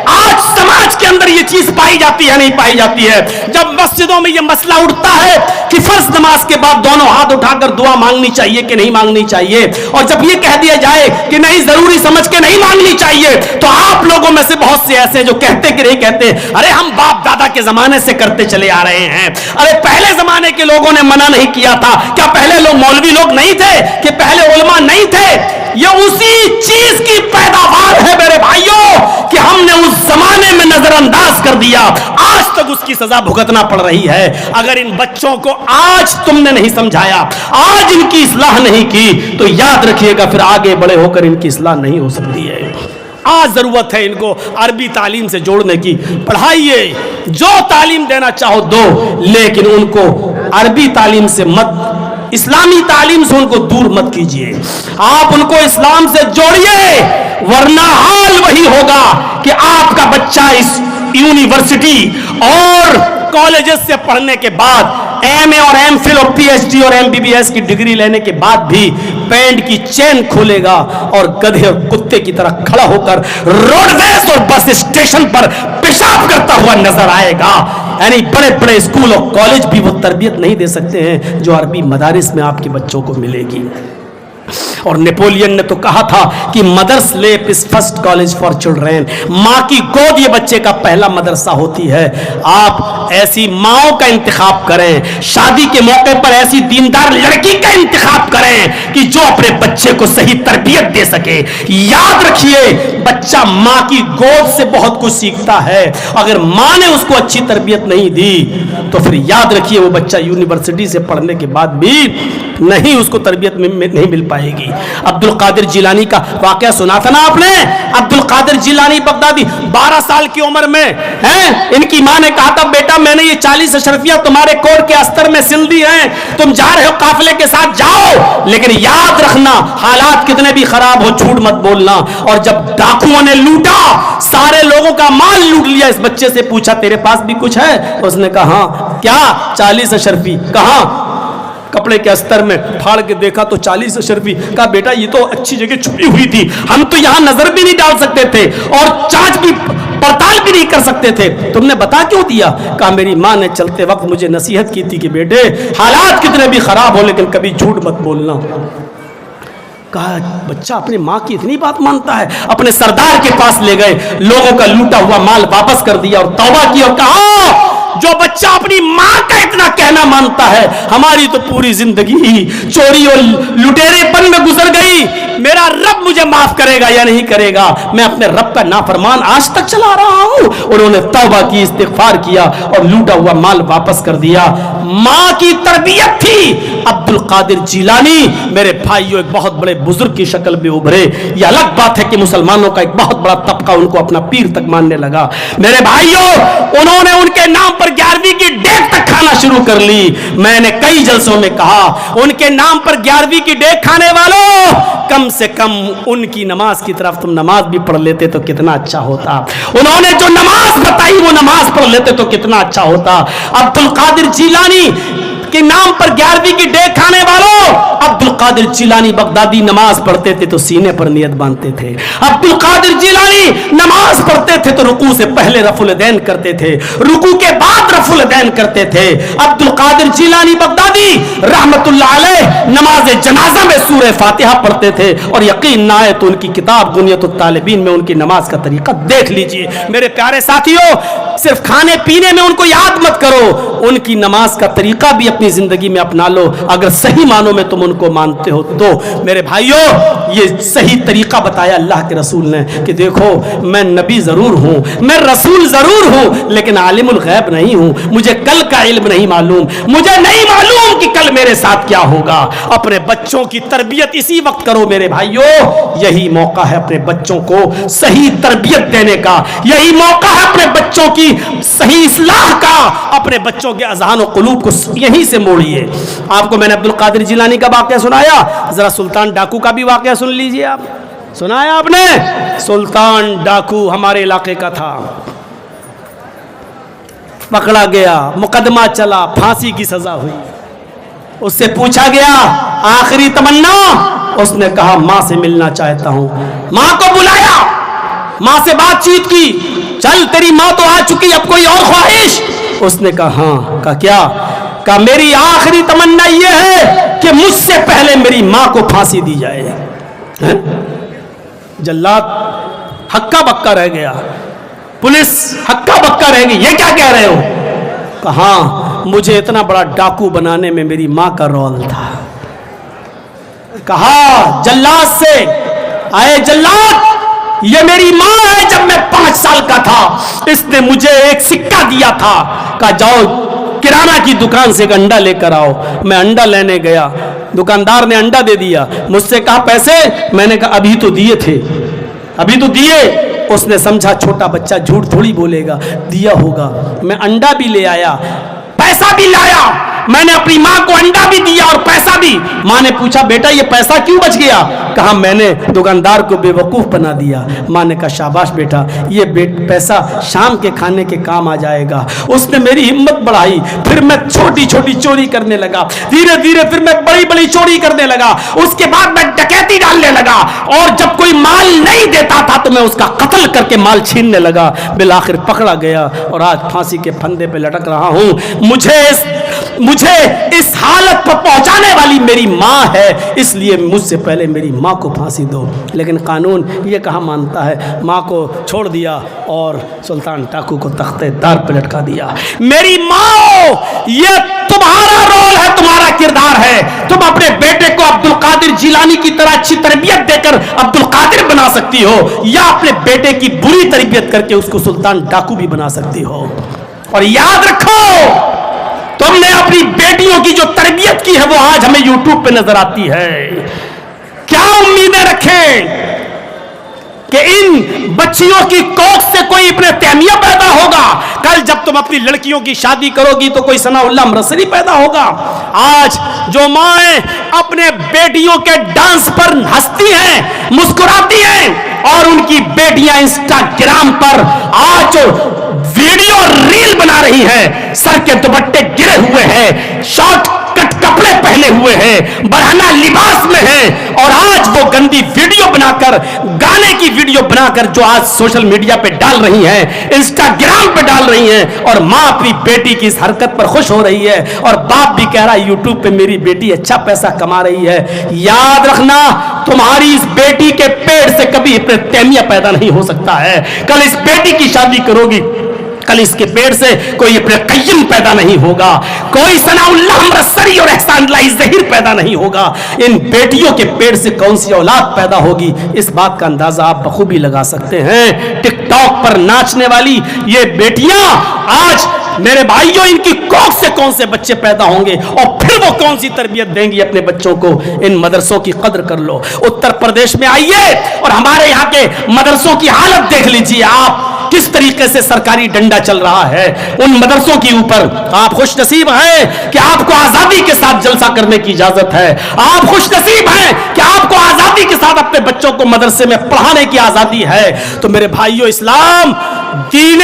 آج سماج کے اندر یہ چیز پائی جاتی ہے نہیں پائی جاتی ہے؟ جب مسجدوں میں یہ مسئلہ اٹھتا ہے کہ فرض نماز کے بعد دونوں ہاتھ اٹھا کر دعا مانگنی چاہیے کہ نہیں مانگنی چاہیے، اور جب یہ کہہ دیا جائے کہ نہیں ضروری سمجھ کے نہیں مانگنی چاہیے، تو آپ لوگوں میں سے بہت سے ایسے جو کہتے کہ نہیں کہتے، ارے ہم باپ دادا کے زمانے سے کرتے چلے آ رہے ہیں. ارے پہلے زمانے کے لوگوں نے منع نہیں کیا تھا؟ کیا پہلے لوگ مولوی لوگ نہیں تھے؟ کہ پہلے علماء نہیں تھے؟ یہ اسی چیز کی پیداوار ہے میرے بھائیوں کہ ہم نے اس زمانے میں نظر انداز کر دیا، آج تک اس کی سزا بھگتنا پڑ رہی ہے. اگر ان بچوں کو آج تم نے نہیں سمجھایا، آج ان کی اصلاح نہیں کی، تو یاد رکھیے گا پھر آگے بڑے ہو کر ان کی اصلاح نہیں ہو سکتی ہے. آج ضرورت ہے ان کو عربی تعلیم سے جوڑنے کی. پڑھائیے، جو تعلیم دینا چاہو دو، لیکن ان کو عربی تعلیم سے مت، اسلامی تعلیم سے ان کو دور مت کیجیے. آپ ان کو اسلام سے جوڑیے، ورنہ حال وہی ہوگا کہ آپ کا بچہ اس یونیورسٹی اور کالجز سے پڑھنے کے بعد ایم اے اور ایم فل اور پی ایچ ڈی اور ایم بی بی ایس کی ڈگری لینے کے بعد بھی پینٹ کی چین کھولے گا اور گدھے اور کتے کی طرح کھڑا ہو کر روڈ ویز اور بس اسٹیشن پر پیشاب کرتا ہوا نظر آئے گا. یعنی بڑے بڑے اسکول اور کالج بھی وہ تربیت نہیں دے سکتے ہیں جو عربی مدارس میں آپ کے بچوں کو ملے گی. اور نیپولین نے تو کہا تھا کہ مدرس لیپ از فرسٹ کالج فار چلڈرن. ماں کی گود یہ بچے کا پہلا مدرسہ ہوتی ہے. آپ ایسی ماؤں کا انتخاب کریں، شادی کے موقع پر ایسی دیندار لڑکی کا انتخاب کریں کہ جو اپنے بچے کو صحیح تربیت دے سکے. یاد رکھیے بچہ ماں کی گود سے بہت کچھ سیکھتا ہے. اگر ماں نے اس کو اچھی تربیت نہیں دی تو پھر یاد رکھیے وہ بچہ یونیورسٹی سے پڑھنے کے بعد بھی نہیں اس کو تربیت نہیں مل پائے گی. عبد القادر جیلانی کا واقعہ سنا تھا نا آپ نے؟ عبد القادر جیلانی بغدادی 12 سال کی عمر میں ان کی ماں نے کہا تھا بیٹا میں نے یہ 40 اشرفیاں تمہارے کوٹ کے استر میں سل دی ہیں، تم جا رہے ہو قافلے کے ساتھ جاؤ، لیکن یاد رکھنا حالات کتنے بھی خراب ہو جھوٹ مت بولنا. اور جب ڈاکوؤں نے لوٹا، سارے لوگوں کا مال لوٹ لیا، اس بچے سے پوچھا تیرے پاس بھی کچھ ہے؟ اس نے کہا ہاں. کیا؟ 40 اشرفی. کہاں؟ کپڑے کے استر میں. پھاڑ کے دیکھا تو 40 اشرفی. کہا بیٹا یہ تو اچھی جگہ چھپی ہوئی تھی، ہم تو یہاں نظر بھی نہیں ڈال سکتے تھے اور جانچ بھی پڑتال بھی نہیں کر سکتے تھے، تم نے بتا کیوں دیا؟ کہا میری ماں نے چلتے وقت مجھے نصیحت کی تھی کہ بیٹے حالات کتنے بھی خراب ہو لیکن کبھی جھوٹ مت بولنا. کہا بچہ اپنی ماں کی اتنی بات مانتا ہے. اپنے سردار کے پاس لے گئے، لوگوں کا لوٹا ہوا مال واپس کر دیا اور توبہ کی اور کہا جو بچہ اپنی ماں کا اتنا کہنا مانتا ہے، ہماری تو پوری زندگی چوری اور لٹیرے پن میں گزر گئی، میرا رب مجھے معاف کرے گا یا نہیں کرے گا؟ میں اپنے رب کا نافرمان آج تک چلا رہا ہوں. انہوں نے توبہ کی، استغفار کیا اور لوٹا ہوا مال واپس کر دیا. ماں کی تربیت تھی. عبد القادر جیلانی میرے بھائیوں ایک بہت بڑے بزرگ کی شکل میں ابھرے. یہ الگ بات ہے کہ مسلمانوں کا ایک بہت بڑا طبقہ ان کو اپنا پیر تک ماننے لگا. میرے بھائیوں انہوں نے ان کے نام پر 11ویں کی ڈیک تک کھانا شروع کر لی. میں نے کئی جلسوں میں کہا ان کے نام پر 11ویں کی ڈیک کھانے والوں کم سے کم ان کی نماز کی طرف تم نماز بھی پڑھ لیتے تو کتنا اچھا ہوتا. انہوں نے جو نماز بتائی وہ نماز پڑھ لیتے تو کتنا اچھا ہوتا. عبد القادر جیلانی کے نام پر 11ویں کی ڈیک کھانے والوں، عبد القادر جیلانی بغدادی نماز پڑھتے تھے تو سینے پر نیت باندھتے تھے. عبد القادر جیلانی نماز پڑھتے تھے تو رکوع سے پہلے رفع الیدین کرتے تھے، رکوع کے بعد رفع الیدین کرتے تھے. عبد القادر جیلانی بغدادی رحمت اللہ علیہ نماز جنازہ میں سورہ فاتحہ پڑھتے تھے اور یقین نہ آئے تو ان کی کتاب غنیۃ الطالبین میں ان کی نماز کا طریقہ دیکھ لیجئے. میرے پیارے ساتھیوں صرف کھانے پینے میں ان کو یاد مت کرو، ان کی نماز کا طریقہ بھی اپنی زندگی میں اپنا لو. اگر صحیح معنوں میں تم ان کو مانتے ہو تو میرے بھائیوں یہ صحیح طریقہ بتایا اللہ کے رسول نے کہ دیکھو میں نبی ضرور ہوں، میں رسول ضرور ہوں، لیکن عالم الغیب نہیں ہوں. مجھے کل کا علم نہیں معلوم، مجھے نہیں معلوم کہ کل میرے ساتھ کیا ہوگا. اپنے بچوں کی تربیت اسی وقت کرو میرے بھائیوں. یہی موقع ہے اپنے بچوں کو صحیح تربیت دینے کا، یہی موقع ہے اپنے بچوں کی صحیح اصلاح کا. اپنے بچوں کے اذہان و قلوب کو یہیں سے موڑیے. آپ کو میں نے عبد القادر جیلانی کا واقعہ سنایا، ذرا سلطان ڈاکو کا بھی واقعہ سن لیجئے. آپ سنایا آپ نے؟ سلطان ڈاکو ہمارے علاقے کا تھا، پکڑا گیا، مقدمہ چلا، پھانسی کی سزا ہوئی. اس سے پوچھا گیا آخری تمنا، اس نے کہا ماں سے ملنا چاہتا ہوں. ماں کو بلایا, ماں سے بات چیت کی, چل تیری ماں تو آ چکی, اب کوئی اور خواہش؟ اس نے کہا ہاں. کہا کیا؟ کہا میری آخری تمنا یہ ہے کہ مجھ سے پہلے میری ماں کو پھانسی دی جائے. جلاد ہکا بکا رہ گیا, پولیس ہکا بکا رہ گئی, یہ کیا کہہ رہے ہو؟ کہا مجھے اتنا بڑا ڈاکو بنانے میں میری ماں کا رول تھا. کہا جلاد سے, آئے جلاد یہ میری ماں ہے, جب میں 5 سال کا تھا اس نے مجھے ایک سکہ دیا تھا, کہا جاؤ کرانہ کی دکان سے ایک انڈا لے کر آؤ. میں انڈا لینے گیا, دکاندار نے انڈا دے دیا, مجھ سے کہا پیسے؟ میں نے کہا ابھی تو دیے تھے, ابھی تو دیے. اس نے سمجھا چھوٹا بچہ جھوٹ تھوڑی بولے گا, دیا ہوگا. میں انڈا بھی لے آیا, پیسہ بھی لایا, میں نے اپنی ماں کو انڈا بھی دیا اور پیسہ بھی. ماں نے پوچھا بیٹا یہ پیسہ کیوں بچ گیا؟ کہا میں نے دکاندار کو بے وقوف بنا دیا. ماں نے کہا شاباش بیٹا, یہ پیسہ شام کے کھانے کے کام آ جائے گا. اس نے میری ہمت بڑھائی, پھر میں چھوٹی چھوٹی چوری کرنے لگا, دھیرے دھیرے پھر میں بڑی بڑی چوری کرنے لگا, اس کے بعد میں ڈکیتی ڈالنے لگا, اور جب کوئی مال نہیں دیتا تھا تو میں اس کا قتل کر کے مال چھیننے لگا. بالآخر پکڑا گیا اور آج پھانسی کے پھندے پہ لٹک رہا ہوں. مجھے اس حالت پر پہنچانے والی میری ماں ہے, اس لیے مجھ سے پہلے میری ماں کو پھانسی دو. لیکن قانون یہ کہاں مانتا ہے, ماں کو چھوڑ دیا اور سلطان ٹاکو کو تختے دار پہ لٹکا دیا. میری ماں, یہ تمہارا رول ہے, تمہارا کردار ہے. تم اپنے بیٹے کو عبد القادر جیلانی کی طرح اچھی تربیت دے کر عبد القادر بنا سکتی ہو, یا اپنے بیٹے کی بری تربیت کر کے اس کو سلطان ٹاکو بھی بنا سکتی ہو. اور یاد رکھو, تم نے اپنی بیٹیوں کی جو تربیت کی ہے وہ آج ہمیں یوٹیوب پہ نظر آتی ہے. کیا امیدیں رکھیں کہ ان بچیوں کی کوکھ سے کوئی ابن تیمیہ پیدا ہوگا؟ کل جب تم اپنی لڑکیوں کی شادی کرو گی تو کوئی ثناء اللہ مرسلی پیدا ہوگا. آج جو مائیں اپنے بیٹیوں کے ڈانس پر ہنستی ہیں, مسکراتی ہیں, اور ان کی بیٹیاں انسٹاگرام پر آج ویڈیو ریل بنا رہی ہیں, سر کے دوپٹے گرے ہوئے ہیں, شارٹ کٹ کپڑے پہنے ہوئے ہیں, برہنہ لباس میں ہیں, اور آج وہ گندی ویڈیو بنا کر, گانے کی ویڈیو بنا کر جو آج سوشل میڈیا پہ ڈال رہی ہیں, انسٹاگرام پہ ڈال رہی ہیں, اور ماں اپنی بیٹی کی اس حرکت پر خوش ہو رہی ہے, اور باپ بھی کہہ رہا ہے یوٹیوب پہ میری بیٹی اچھا پیسہ کما رہی ہے. یاد رکھنا, تمہاری اس بیٹی کے پیٹ سے کبھی ابن تیمیہ پیدا نہیں ہو سکتا ہے. کل اس بیٹی کی شادی کرو گی, کل اس کے پیٹ سے کوئی ابن قیم پیدا نہیں ہوگا, کوئی ثناء اللہ مرسلی اور احسان اللہ ظہیر پیدا نہیں ہوگا. ان بیٹیوں کے پیٹ سے کون سی اولاد پیدا ہوگی, اس بات کا اندازہ آپ بخوبی لگا سکتے ہیں. ٹک ٹاک پر ناچنے والی یہ بیٹیاں آج میرے بھائیوں, ان کی کوکھ سے کون سے بچے پیدا ہوں گے, اور پھر وہ کون سی تربیت دیں گی اپنے بچوں کو. ان مدرسوں کی قدر کر لو. اتر پردیش میں آئیے اور ہمارے یہاں کے مدرسوں کی حالت دیکھ لیجیے آپ, کس طریقے سے سرکاری ڈنڈا چل رہا ہے ان مدرسوں کے اوپر. آپ خوش نصیب ہیں کہ آپ کو آزادی کے ساتھ جلسہ کرنے کی اجازت ہے, آپ خوش نصیب ہیں کہ آپ کو آزادی کے ساتھ اپنے بچوں کو مدرسے میں پڑھانے کی آزادی ہے. تو میرے بھائیوں, اسلام دین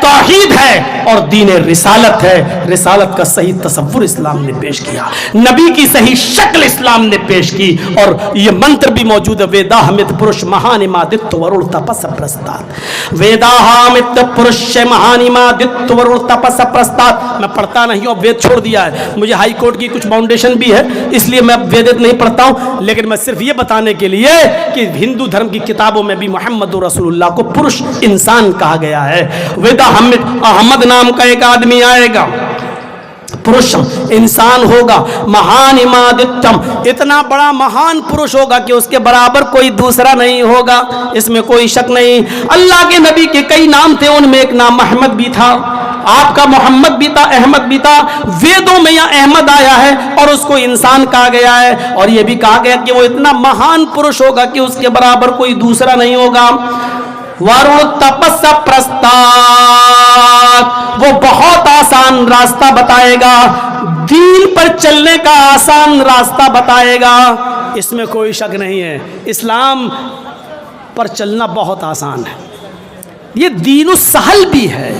توحید ہے اور دین رسالت ہے. رسالت کا صحیح تصور اسلام نے پیش کیا, نبی کی صحیح شکل اسلام نے پیش کی, اور یہ منتر بھی موجود ہے, ویداہمت پرش مہانیمادت ورول تپس پرستات, ویداہمت پرش مہانیمادت ورول تپس پرستات. میں پڑھتا نہیں ہوں, وید چھوڑ دیا ہے, مجھے ہائی کورٹ کی کچھ فاؤنڈیشن بھی ہے, اس لیے میں ویدت نہیں پڑھتا ہوں. لیکن میں صرف یہ بتانے کے لیے کہ ہندو دھرم کی کتابوں میں بھی محمد رسول اللہ کو پرش انسان کہا گیا ہے. ویدا احمد نام کا ایک آدمی آئے گا, پرش انسان ہوگا, مہان امادتم, اتنا بڑا مہان پرش ہوگا کہ اس کے برابر کوئی دوسرا نہیں ہوگا, اس میں کوئی شک نہیں. اللہ کے نبی کے کئی نام تھے, ان میں ایک نام احمد بھی تھا, آپ کا محمد بھی تھا, احمد بھی تھا. ویدوں میں یہاں احمد آیا ہے اور اس کو انسان کہا گیا ہے, اور یہ بھی کہا گیا کہ وہ اتنا مہان پرش ہوگا کہ اس کے برابر کوئی دوسرا نہیں ہوگا. تپس پرستات, وہ بہت آسان راستہ بتائے گا, دین پر چلنے کا آسان راستہ بتائے گا, اس میں کوئی شک نہیں ہے. اسلام پر چلنا بہت آسان ہے, یہ دین السہل بھی ہے.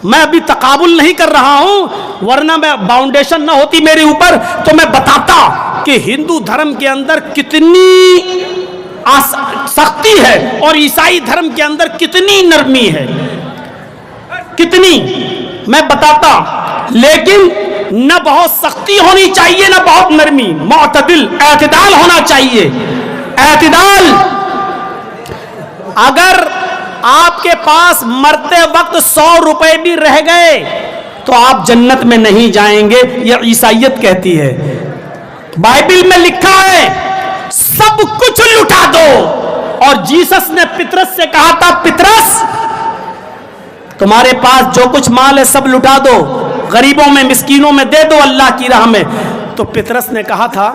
میں ابھی تقابل نہیں کر رہا ہوں, ورنہ میں باؤنڈیشن نہ ہوتی میرے اوپر تو میں بتاتا کہ ہندو دھرم کے اندر کتنی سختی ہے اور عیسائی دھرم کے اندر کتنی نرمی ہے، کتنی میں بتاتا، لیکن نہ بہت سختی ہونی چاہیے نہ بہت نرمی، معتدل، اعتدال ہونا چاہیے، اعتدال۔ اگر آپ کے پاس مرتے وقت 100 روپے بھی رہ گئے تو آپ جنت میں نہیں جائیں گے، یہ عیسائیت کہتی ہے۔ بائبل میں لکھا ہے سب کچھ لٹا دو، اور جیسس نے پطرس سے کہا تھا پطرس تمہارے پاس جو کچھ مال ہے سب لٹا دو، غریبوں میں مسکینوں میں دے دو اللہ کی راہ میں۔ تو پطرس نے کہا تھا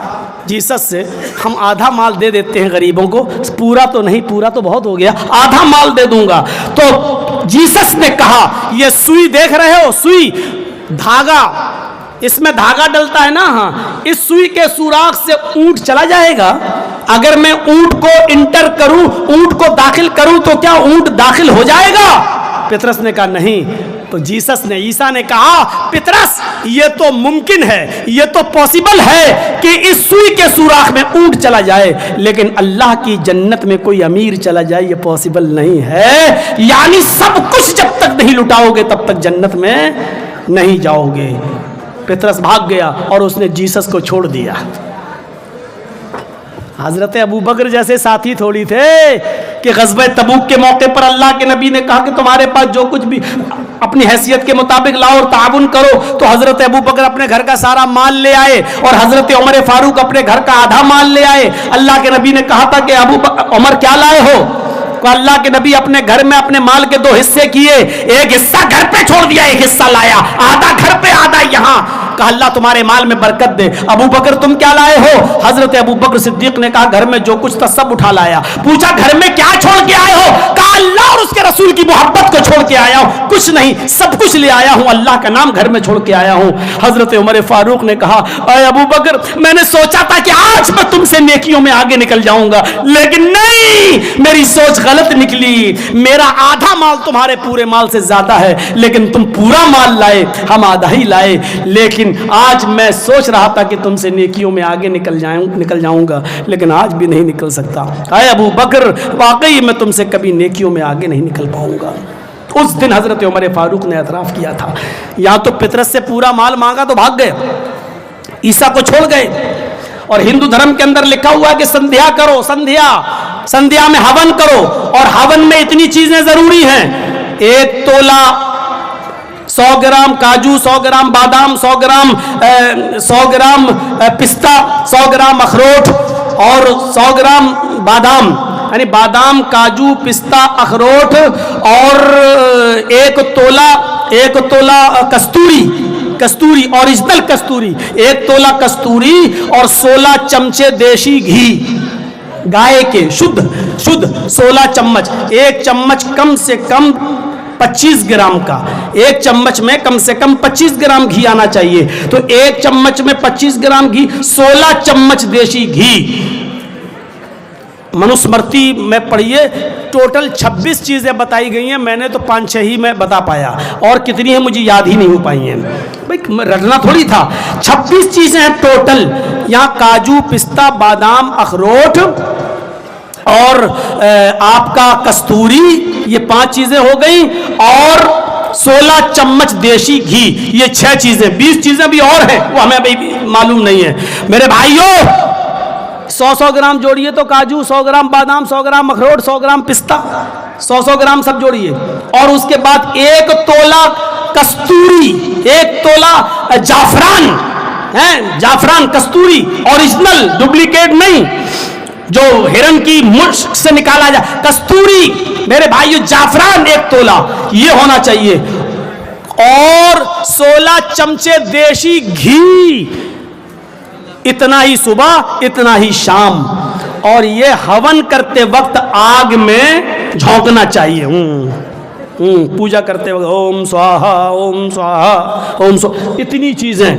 جیسس سے ہم آدھا مال دے دیتے ہیں غریبوں کو، پورا تو نہیں، پورا تو بہت ہو گیا، آدھا مال دے دوں گا۔ تو جیسس نے کہا یہ سوئی دیکھ رہے ہو، سوئی دھاگا، اس میں دھاگا ڈلتا ہے نا، ہاں، اس سوئی کے سوراخ سے اونٹ چلا جائے گا؟ اگر میں اونٹ کو انٹر کروں، اونٹ کو داخل کروں تو کیا اونٹ داخل ہو جائے گا؟ پطرس نے کہا نہیں۔ تو جیسس نے، عیسیٰ نے کہا پطرس یہ تو ممکن ہے، یہ تو پاسبل ہے کہ اس سوئی کے سوراخ میں اونٹ چلا جائے، لیکن اللہ کی جنت میں کوئی امیر چلا جائے یہ پاسبل نہیں ہے۔ یعنی سب کچھ جب تک نہیں لٹاؤ گے تب تک جنت میں نہیں جاؤ گے۔ پطرس بھاگ گیا اور اس نے جیسس کو چھوڑ دیا۔ حضرت ابو بکر جیسے ساتھی تھوڑی تھے کہ غزوہ تبوک کے موقع پر اللہ کے نبی نے کہا کہ تمہارے پاس جو کچھ بھی اپنی حیثیت کے مطابق لاؤ اور تعاون کرو، تو حضرت ابو بکر اپنے گھر کا سارا مال لے آئے اور حضرت عمر فاروق اپنے گھر کا آدھا مال لے آئے۔ اللہ کے نبی نے کہا تھا کہ عمر کیا لائے ہو؟ تو اللہ کے نبی اپنے گھر میں اپنے مال کے 2 حصے کیے، ایک حصہ گھر پہ چھوڑ دیا، ایک حصہ لایا، آدھا گھر پہ آدھا یہاں۔ کہا اللہ تمہارے مال میں برکت دے۔ ابو بکر تم کیا لائے ہو؟ حضرت ابو بکر صدیق نے کہا گھر میں جو کچھ تھا سب اٹھا لایا۔ پوچھا گھر میں کیا چھوڑ کے آئے ہو؟ کہا اللہ اور اس کے رسول کی محبت کو چھوڑ کے آیا ہوں، کچھ نہیں، سب کچھ لے آیا ہوں، اللہ کا نام گھر میں چھوڑ کے آیا ہوں۔ حضرت عمر فاروق نے کہا اے ابو بکر میں نے سوچا تھا کہ آج میں تم سے نیکیوں میں آگے نکل جاؤں گا، لیکن نہیں، میری سوچ غلط نکلی، میرا آدھا مال تمہارے پورے مال سے زیادہ ہے، لیکن تم پورا مال لائے، ہم آدھا ہی لائے، لیکن آج میں سوچ رہا تھا کہ تم سے نیکیوں میں آگے نکل جاؤں گا، لیکن آج بھی نہیں نکل سکتا۔ اے ابو بکر واقعی میں تم سے کبھی نیکیوں میں آگے نہیں نکل پاؤں گا۔ اس دن حضرت عمر فاروق نے اعتراف کیا تھا۔ یہاں تو پطرس سے پورا مال مانگا تو بھاگ گئے، عیسیٰ کو چھوڑ گئے۔ اور ہندو دھرم کے اندر لکھا ہوا ہے کہ سندھیا کرو، سندھیا میں ہون کرو، اور ہون میں اتنی چیزیں ضروری ہیں، 1 تولہ 100 گرام کاجو، 100 گرام بادام، 100 گرام پستہ، 100 گرام اخروٹ اور 100 گرام بادام، یعنی بادام، کاجو، پستہ، اخروٹ، اور 1 تولہ کستوری اوریجنل کستوری، 1 تولہ کستوری اور 16 چمچے دیسی گھی گائے کے شدھ 16 چمچ، 1 چمچ کم سے کم 25 گرام کا، 1 چمچ میں کم سے کم 25 گرام گھی آنا چاہیے، تو 1 چمچ میں 25 گرام گھی، 16 چمچ دیسی گھی۔ منوسمرتی میں پڑھیے ٹوٹل 26 چیزیں بتائی گئی ہیں، میں نے تو 5-6 ہی میں بتا پایا، اور کتنی ہیں مجھے یاد ہی نہیں ہو پائی ہیں، بھائی رٹنا تھوڑی تھا۔ 26 چیزیں ہیں ٹوٹل، یہاں کاجو، پستہ، بادام، اخروٹ اور آپ کا کستوری، یہ 5 چیزیں ہو گئیں، اور 16 چمچ دیسی گھی، یہ 6 چیزیں، 20 چیزیں بھی اور ہیں وہ ہمیں ابھی معلوم نہیں ہے۔ میرے بھائیوں 100 گرام جوڑیے تو کاجو، 100 گرام بادام، 100 گرام اخروٹ، 100 گرام پستہ، 100 گرام سب جوڑیے، اور اس کے بعد 1 تولہ کستوری، 1 تولہ جعفران کستوری اوریجنل، ڈپلیکیٹ نہیں، جو ہرن کی مشک سے نکالا جائے، کستوری میرے بھائیو، جعفران 1 تولہ یہ ہونا چاہیے، اور 16 چمچے دیسی گھی، اتنا ہی صبح اتنا ہی شام، اور یہ ہون کرتے وقت آگ میں جھونکنا چاہیے، پوجا کرتے وقت اوم سواہا اوم سواہا اوم سواہا، اتنی چیزیں۔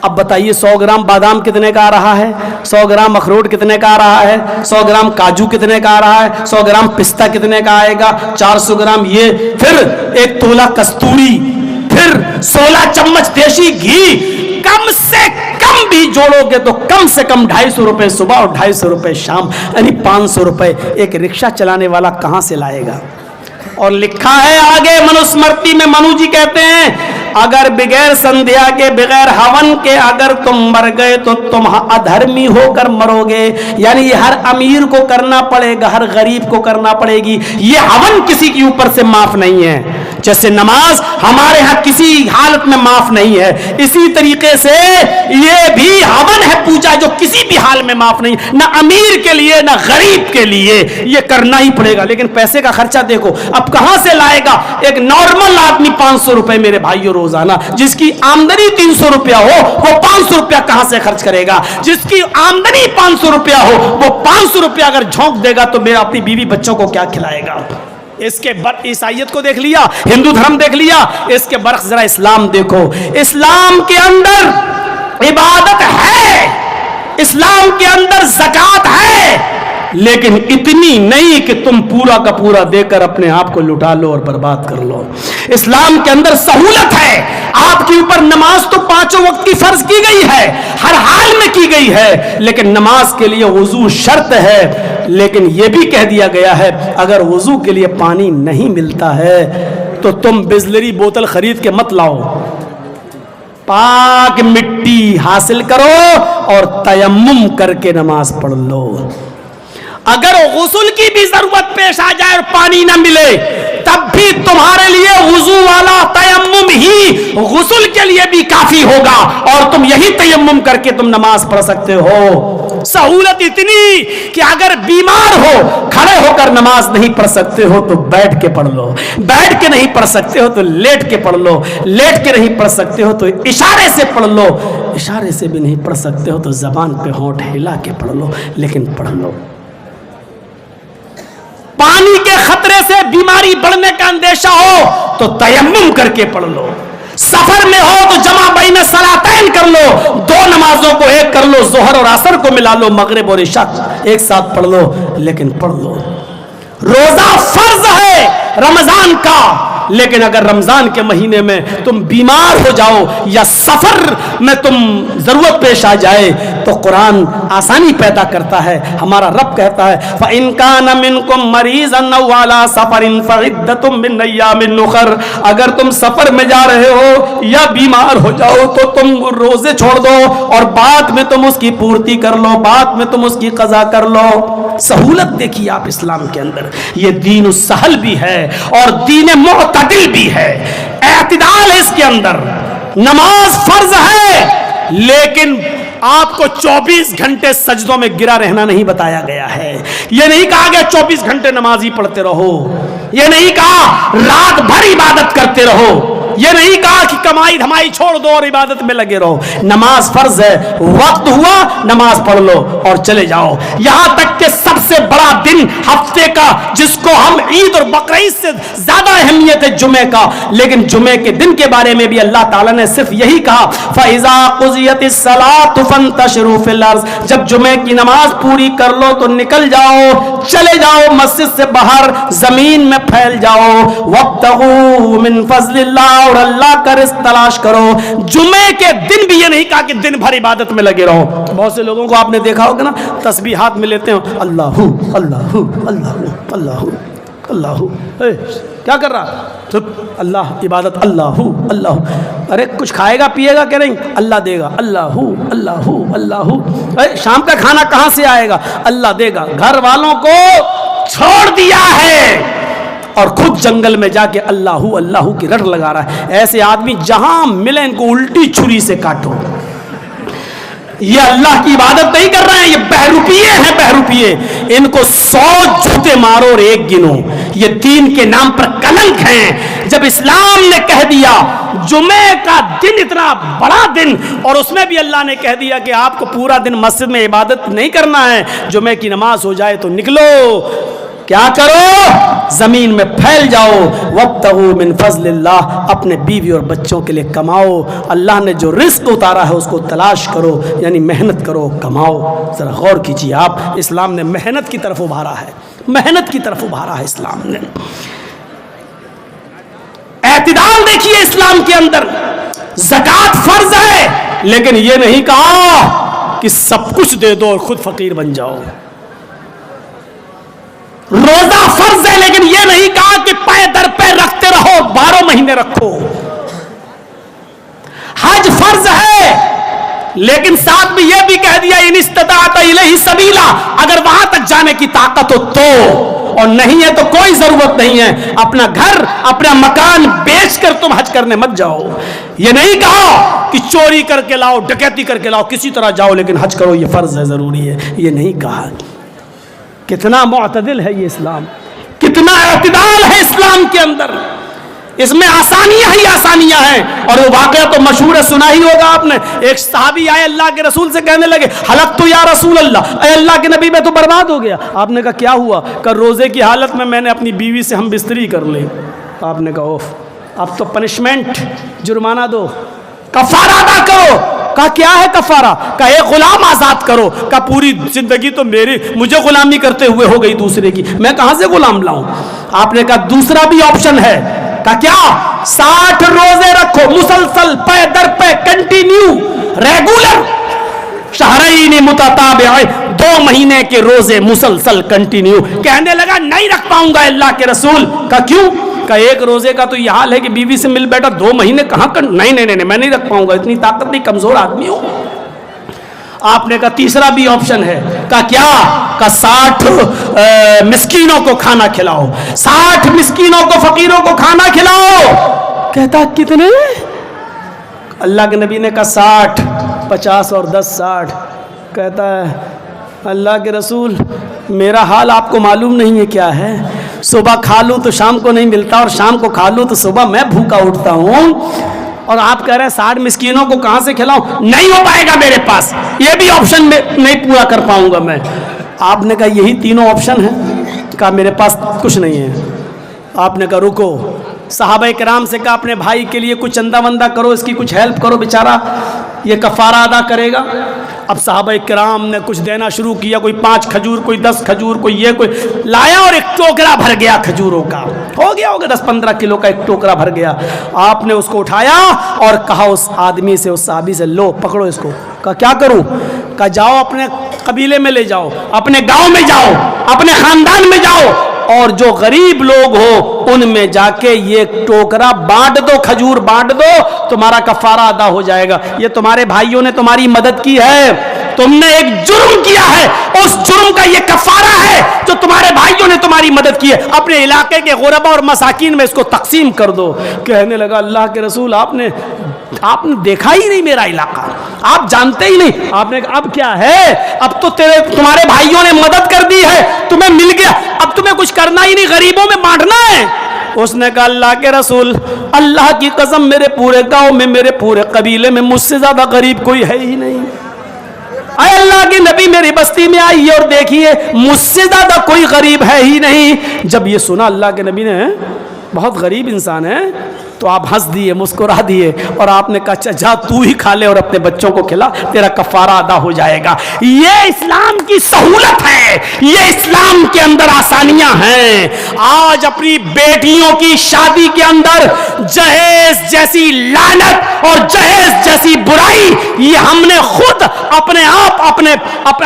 اب بتائیے 100 گرام بادام کتنے کا آ رہا ہے، 100 گرام اخروٹ کتنے کا آ رہا ہے، 100 گرام کاجو کتنے کا آ رہا ہے، 100 گرام پستہ کتنے کا آئے گا، 400 گرام یہ، پھر 1 تولہ کستوری، پھر 16 چمچ دیسی گھی، کم سے کم کم بھی جوڑو گے تو کم سے کم 250 روپے صبح اور 250 روپے شام، یعنی 500 روپے ایک رکشہ چلانے والا کہاں سے لائے گا؟ اور لکھا ہے آگے منوسمرتی میں، منو جی کہتے ہیں اگر بغیر سندھیا کے بغیر ہون کے اگر تم مر گئے تو تم ادھرمی ہو کر مرو گے، یعنی یہ ہر امیر کو کرنا پڑے گا، ہر غریب کو کرنا پڑے گی، یہ ہون کسی کے اوپر سے معاف نہیں ہے، جیسے نماز ہمارے ہاں کسی حالت میں معاف نہیں ہے، اسی طریقے سے یہ بھی ہون ہے پوجا جو کسی بھی حال میں معاف نہیں، نہ امیر کے لیے نہ غریب کے لیے، یہ کرنا ہی پڑے گا۔ لیکن پیسے کا خرچہ دیکھو اب کہاں سے لائے گا؟ ایک نارمل آدمی 500 روپے میرے بھائیوں روزانہ، جس کی آمدنی 300 روپیہ ہو وہ 500 روپیہ کہاں سے خرچ کرے گا؟ جس کی آمدنی 500 روپیہ ہو وہ 500 روپیہ اگر جھونک دے گا تو میرا اپنی بیوی بچوں کو کیا کھلائے گا؟ اس کے عیسائیت کو دیکھ لیا، ہندو دھرم دیکھ لیا، اس کے برعکس ذرا اسلام دیکھو۔ اسلام کے اندر عبادت ہے، اسلام کے اندر زکوٰۃ ہے، لیکن اتنی نہیں کہ تم پورا کا پورا دے کر اپنے آپ کو لٹا لو اور برباد کر لو۔ اسلام کے اندر سہولت ہے، آپ کے اوپر نماز تو 5 وقت کی فرض کی گئی ہے، ہر حال میں کی گئی ہے، لیکن نماز کے لیے وضو شرط ہے، لیکن یہ بھی کہہ دیا گیا ہے اگر وضو کے لیے پانی نہیں ملتا ہے تو تم بسلری بوتل خرید کے مت لاؤ، پاک مٹی حاصل کرو اور تیمم کر کے نماز پڑھ لو۔ اگر غسل کی بھی ضرورت پیش آ جائے اور پانی نہ ملے تب بھی تمہارے لیے وضو والا تیمم ہی غسل کے لیے بھی کافی ہوگا اور تم یہی تیمم کر کے تم نماز پڑھ سکتے ہو۔ سہولت اتنی کہ اگر بیمار ہو کھڑے ہو کر نماز نہیں پڑھ سکتے ہو تو بیٹھ کے پڑھ لو، بیٹھ کے نہیں پڑھ سکتے ہو تو لیٹ کے پڑھ لو، لیٹ کے نہیں پڑھ سکتے ہو تو اشارے سے پڑھ لو، اشارے سے بھی نہیں پڑھ سکتے ہو تو زبان پہ ہونٹ ہلا کے پڑھ لو، لیکن پڑھ لو۔ پانی کے خطرے سے بیماری بڑھنے کا اندیشہ ہو تو تیمم کر کے پڑھ لو، سفر میں ہو تو جمع بین صلاتین کر لو، 2 نمازوں کو ایک کر لو، ظہر اور عصر کو ملا لو، مغرب اور عشاء ایک ساتھ پڑھ لو، لیکن پڑھ لو۔ روزہ فرض ہے رمضان کا، لیکن اگر رمضان کے مہینے میں تم بیمار ہو جاؤ یا سفر میں تم ضرورت پیش آ جائے تو قرآن آسانی پیدا کرتا ہے۔ ہمارا رب کہتا ہے فَإِن كَانَ مِنْكُمْ مَرِيضًا أَوْ عَلَىٰ سَفَرٍ فَعِدَّةٌ مِّنْ أَيَّامٍ أُخَرَ، اگر تم سفر میں جا رہے ہو یا بیمار ہو جاؤ تو تم روزے چھوڑ دو اور بعد میں تم اس کی پورتی کر لو، بعد میں تم اس کی قضا کر لو۔ سہولت دیکھیے آپ اسلام کے اندر، یہ دین السہل بھی ہے اور دین معتدل بھی ہے، اعتدال ہے اس کے اندر۔ نماز فرض ہے لیکن آپ کو 24 گھنٹے سجدوں میں گرا رہنا نہیں بتایا گیا ہے، یہ نہیں کہا گیا 24 گھنٹے نماز ہی پڑھتے رہو، یہ نہیں کہا رات بھر عبادت کرتے رہو، یہ نہیں کہا کہ کمائی دھمائی چھوڑ دو اور عبادت میں لگے رہو۔ نماز فرض ہے، وقت ہوا نماز پڑھ لو اور چلے جاؤ۔ یہاں تک کہ سب سے بڑا دن ہفتے کا جس کو ہم عید اور بقرعید سے زیادہ اہمیت ہے جمعے کا، لیکن جمعے کے دن کے بارے میں بھی اللہ تعالیٰ نے صرف یہی کہا فَإِذَا قُضِيَتِ الصَّلَاةُ فَانتَشِرُوا فِي الْأَرْضِ، جب جمعے کی نماز پوری کر لو تو نکل جاؤ، چلے جاؤ مسجد سے باہر، زمین میں پھیل جاؤ، وَابْتَغُوا مِن فَضْلِ اللَّهِ، اور اللہ کا رزق تلاش کرو۔ جمعے کے دن بھی یہ نہیں کہا کہ دن بھر عبادت میں لگے رہو۔ بہت سے لوگوں کو آپ نے دیکھا ہوگا نا تسبیحات میں لیتے ہو اللہ اللہ اللہ اللہ اللہ، کیا کر رہا؟ چپ، اللہ عبادت، اللہ اللہ، ارے کچھ کھائے گا پیے گا کہ نہیں؟ اللہ دے گا، اللہ اللہ اللہ، شام کا کھانا کہاں سے آئے گا؟ اللہ دے گا۔ گھر والوں کو چھوڑ دیا ہے اور خود جنگل میں جا کے اللہ اللہ کی رٹ لگا رہا ہے۔ ایسے آدمی جہاں ملے ان کو الٹی چھری سے کاٹو۔ یہ اللہ کی عبادت نہیں کر رہے ہیں، یہ بہروپیے ہیں، بہروپیے۔ ان کو 100 جوتے مارو اور ایک گنو، یہ دین کے نام پر کلنک ہیں۔ جب اسلام نے کہہ دیا جمعے کا دن اتنا بڑا دن، اور اس میں بھی اللہ نے کہہ دیا کہ آپ کو پورا دن مسجد میں عبادت نہیں کرنا ہے، جمعے کی نماز ہو جائے تو نکلو، کیا کرو؟ زمین میں پھیل جاؤ، وابتغوا من فضل اللہ، اپنے بیوی اور بچوں کے لیے کماؤ، اللہ نے جو رزق اتارا ہے اس کو تلاش کرو، یعنی محنت کرو، کماؤ۔ ذرا غور کیجیے آپ، اسلام نے محنت کی طرف ابھارا ہے، محنت کی طرف ابھارا ہے اسلام نے۔ اعتدال دیکھیے اسلام کے اندر، زکوٰۃ فرض ہے لیکن یہ نہیں کہا کہ سب کچھ دے دو اور خود فقیر بن جاؤ. روزہ فرض ہے لیکن یہ نہیں کہا کہ پے در پہ رکھتے رہو 12 مہینے رکھو. حج فرض ہے لیکن ساتھ میں یہ بھی کہہ دیا ان استطاعت الیہ سبیلا, اگر وہاں تک جانے کی طاقت ہو تو, اور نہیں ہے تو کوئی ضرورت نہیں ہے, اپنا گھر اپنا مکان بیچ کر تم حج کرنے مت جاؤ. یہ نہیں کہا کہ چوری کر کے لاؤ, ڈکیتی کر کے لاؤ, کسی طرح جاؤ لیکن حج کرو, یہ فرض ہے, ضروری ہے, یہ نہیں کہا. کتنا معتدل ہے یہ اسلام, کتنا اعتدال ہے اسلام کے اندر, اس میں آسانیاں ہی آسانیاں ہیں. اور وہ واقعہ تو مشہور ہے, سنا ہی ہوگا آپ نے. ایک صحابی آئے اللہ کے رسول سے کہنے لگے حلقت یا رسول اللہ, اے اللہ کے نبی میں تو برباد ہو گیا. آپ نے کہا کیا ہوا؟ کہ روزے کی حالت میں نے اپنی بیوی سے ہم بستری کر لی. آپ نے کہا اوف, اب تو پنشمنٹ, جرمانہ دو, کفارہ ادا کرو. کہا کیا ہے کفارہ؟ کہا ایک غلام آزاد کرو. کہا پوری زندگی تو مجھے غلامی کرتے ہوئے ہو گئی دوسرے کی, میں کہاں سے غلام لاؤں؟ آپ نے کہا دوسرا بھی آپشن ہے. کہا کیا؟ 60 روزے رکھو مسلسل, پے در پہ, کنٹینیو, ریگولر, شہرین متتابعین, 2 مہینے کے روزے مسلسل کنٹینیو. کہنے لگا نہیں رکھ پاؤں گا اللہ کے رسول. کہا کیوں؟ کہ ایک روزے کا تو یہ حال ہے کہ بیوی سے مل بیٹھا 2 مہینے کہاں نہیں میں نہیں رکھ پاؤں گا, اتنی طاقت نہیں, کمزور آدمی ہوں. آپ نے کہا تیسرا بھی آپشن ہے. کہا کیا؟ کہ 60 مسکینوں کو کھانا کھلاؤ, 60 مسکینوں کو, فقیروں کو کھانا کھلاؤ. کہتا کتنے؟ اللہ کے نبی نے کہا 60, 50 اور 10 60. کہتا ہے اللہ کے رسول میرا حال آپ کو معلوم نہیں ہے کیا ہے, صبح کھا لوں تو شام کو نہیں ملتا, اور شام کو کھا لوں تو صبح میں بھوکا اٹھتا ہوں, اور آپ کہہ رہے ہیں 60 مسکینوں کو کہاں سے کھلاؤں؟ نہیں ہو پائے گا میرے پاس, یہ بھی آپشن میں نہیں پورا کر پاؤں گا میں. آپ نے کہا یہی تینوں آپشن ہیں؟ کہا میرے پاس کچھ نہیں ہے. آپ نے کہا رکو. صحابہ کرام سے کہا اپنے بھائی کے لیے کچھ چندہ وندہ کرو, اس کی کچھ ہیلپ کرو, بیچارہ یہ کفارہ ادا کرے گا. اب صحابہ کرام نے کچھ دینا شروع کیا, کوئی 5 کھجور, کوئی 10 کھجور, کوئی یہ, کوئی لایا, اور ایک ٹوکرا بھر گیا کھجوروں کا, ہو گیا ہوگا 10-15 کلو کا ایک ٹوکرا بھر گیا. آپ نے اس کو اٹھایا اور کہا اس آدمی سے, اس صحابی سے, لو پکڑو اس کو. کہا کیا کروں؟ کہا جاؤ اپنے قبیلے میں لے جاؤ, اپنے گاؤں میں جاؤ, اپنے خاندان میں جاؤ, اور جو غریب لوگ ہو ان میں جا کے یہ ٹوکرا بانٹ دو, کھجور بانٹ دو, تمہارا کفارہ ادا ہو جائے گا. یہ تمہارے بھائیوں نے تمہاری مدد کی ہے, تم نے ایک جرم کیا ہے, اس جرم کا یہ کفارہ ہے جو تمہارے بھائیوں نے تمہاری مدد کی ہے. اپنے علاقے کے غربا اور مساکین میں اس کو تقسیم کر دو. کہنے لگا اللہ کے رسول آپ نے دیکھا ہی نہیں میرا علاقہ, آپ جانتے ہی نہیں. آپ نے کہا اب کیا ہے, اب تو تمہارے بھائیوں نے مدد کر دی ہے, تمہیں مل گیا, اب تمہیں کچھ کرنا ہی نہیں, غریبوں میں بانٹنا ہے. اس نے کہا اللہ کے رسول اللہ کی قسم میرے پورے گاؤں میں, میرے پورے قبیلے میں مجھ سے زیادہ غریب کوئی ہے ہی نہیں. اے اللہ کے نبی میری بستی میں آئیے اور دیکھیے مجھ سے زیادہ کوئی غریب ہے ہی نہیں. جب یہ سنا اللہ کے نبی نے, بہت غریب انسان ہے, تو آپ ہنس دیے, مسکرا دیے, اور آپ نے کہا اچھا جا تو ہی کھا لے اور اپنے بچوں کو کھلا, تیرا کفارہ ادا ہو جائے گا. یہ اسلام کی سہولت ہے, یہ اسلام کے اندر آسانیاں ہیں. آج اپنی بیٹیوں کی شادی کے اندر جہیز جیسی لعنت اور جہیز جیسی برائی یہ ہم نے خود اپنے آپ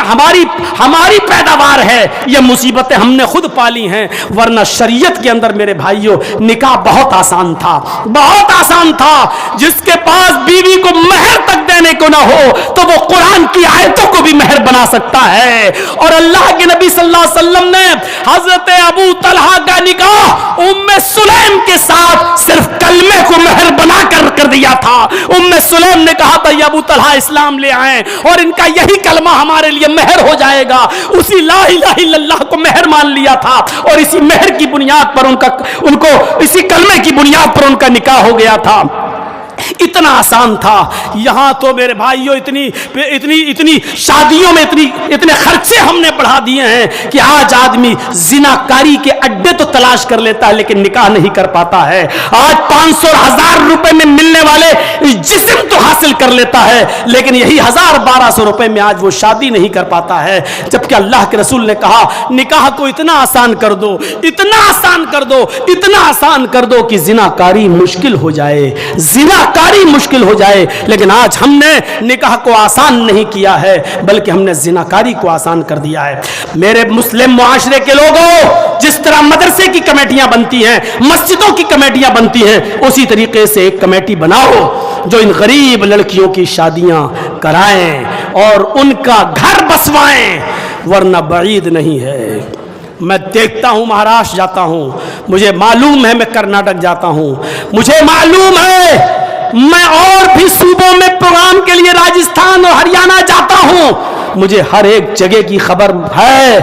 ہماری پیداوار ہے, یہ مصیبتیں ہم نے خود پالی ہیں. ورنہ شریعت کے اندر میرے بھائیوں نکاح بہت آسان تھا, بہت آسان تھا. جس کے پاس بیوی کو مہر تک دینے کو نہ ہو تو وہ قرآن کی آیتوں کو بھی مہر بنا سکتا ہے. اور اللہ کے نبی صلی اللہ علیہ وسلم نے حضرت ابو طلحہ کا نکاح ام سلیم کے ساتھ صرف کلمے کو مہر بنا کر دیا تھا. ام سلیم نے کہا تھا یہ ابو طلحہ اسلام لے آئیں اور ان کا یہی کلمہ ہمارے لیے مہر ہو جائے گا. اسی لا الہ الا اللہ کو مہر مان لیا تھا, اور اسی مہر کی بنیاد پر ان کو اسی کلمے کی بنیاد پر ان کا نکاح ہو گیا تھا. اتنا آسان تھا. یہاں تو میرے بھائیوں اتنی شادیوں میں اتنے خرچے ہم نے بڑھا دیے ہیں کہ آج آدمی زناکاری کے اڈے تو تلاش کر لیتا ہے لیکن نکاح نہیں کر پاتا ہے. آج 500 اور 1000 روپے میں ملنے والے جسم تو حاصل کر لیتا ہے لیکن یہی 1000-1200 روپے میں آج وہ شادی نہیں کر پاتا ہے. جبکہ اللہ کے رسول نے کہا نکاح کو اتنا آسان کر دو, اتنا آسان کر دو, اتنا آسان کر دو کہ زناکاری مشکل ہو جائے. زنا کاری مشکل ہو جائے. لیکن آج ہم نے نکاح کو آسان نہیں کیا ہے بلکہ ہم نے زناکاری کو آسان کر دیا ہے. میرے مسلم معاشرے کے لوگوں، جس طرح مدرسے کی کمیٹیاں بنتی ہیں، مسجدوں کی کمیٹیاں بنتی ہیں، اسی طریقے سے ایک کمیٹی بناؤ جو ان غریب لڑکیوں کی شادیاں کرائیں اور ان کا گھر بسوائیں، ورنہ بعید نہیں ہے. میں دیکھتا ہوں، مہاراشٹر جاتا ہوں، مجھے معلوم ہے، میں کرناٹک جاتا ہوں، مجھے معلوم ہے، میں اور بھی صوبوں میں پروگرام کے لیے راجستھان اور ہریانہ جاتا ہوں، مجھے ہر ایک جگہ کی خبر ہے.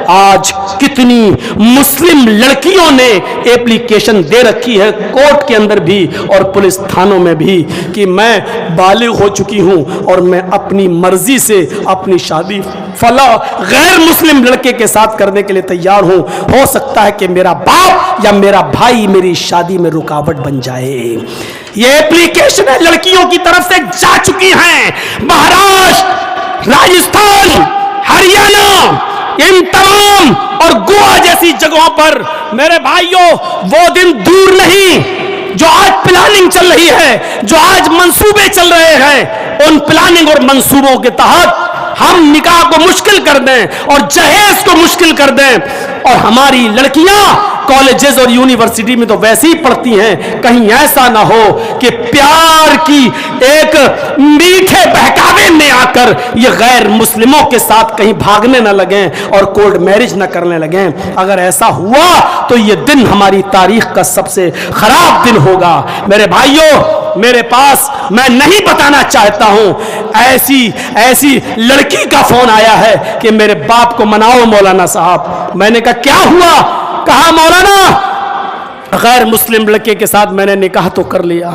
آج کتنی مسلم لڑکیوں نے ایپلیکیشن دے رکھی ہے کورٹ کے اندر بھی اور پولیس تھانوں میں بھی کہ میں بالغ ہو چکی ہوں اور میں اپنی مرضی سے اپنی شادی فلاں غیر مسلم لڑکے کے ساتھ کرنے کے لیے تیار ہوں. ہو سکتا ہے کہ میرا باپ یا میرا بھائی میری شادی میں رکاوٹ بن جائے. یہ ایپلیکیشن لڑکیوں کی طرف سے جا چکی ہیں. مہاراشٹر، راجستھان، ہریانہ، ان تمام اور گوا جیسی جگہوں پر میرے بھائیوں وہ دن دور نہیں جو آج پلاننگ چل رہی ہے، جو آج منصوبے چل رہے ہیں. ان پلاننگ اور منصوبوں کے تحت ہم نکاح کو مشکل کر دیں اور جہیز کو مشکل کر دیں اور ہماری لڑکیاں کالجز اور یونیورسٹی میں تو ویسے ہی پڑھتی ہیں. کہیں ایسا نہ ہو کہ پیار کی ایک میٹھے بہکاوے میں آ کر یہ غیر مسلموں کے ساتھ کہیں بھاگنے نہ لگیں اور کورٹ میرج نہ کرنے لگیں. اگر ایسا ہوا تو یہ دن ہماری تاریخ کا سب سے خراب دن ہوگا. میرے بھائیوں، میرے پاس، میں نہیں بتانا چاہتا ہوں، ایسی لڑکی کا فون آیا ہے کہ میرے باپ کو مناؤ مولانا صاحب. میں نے کہا کیا ہوا؟ کہا مولانا غیر مسلم لڑکے کے ساتھ میں نے نکاح تو کر لیا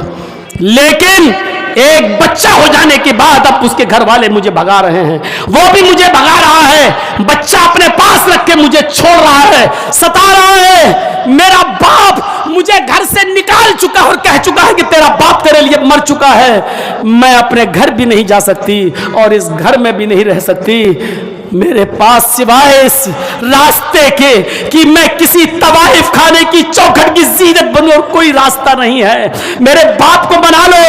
لیکن ایک بچہ ہو جانے کے بعد اب اس کے گھر والے مجھے بھگا رہے ہیں، وہ بھی مجھے بھگا رہا ہے، بچہ اپنے پاس رکھ کے مجھے چھوڑ رہا ہے، ستا رہا ہے. میرا باپ مجھے گھر سے نکال چکا اور کہہ چکا ہے کہ تیرا باپ تیرے لیے مر چکا ہے. میں اپنے گھر بھی نہیں جا سکتی اور اس گھر میں بھی نہیں رہ سکتی. میرے پاس سوائے اس راستے کے کہ میں کسی طوائف خانے کی چوکھٹ کی زینت بنوں اور کوئی راستہ نہیں ہے. میرے باپ کو بنا لو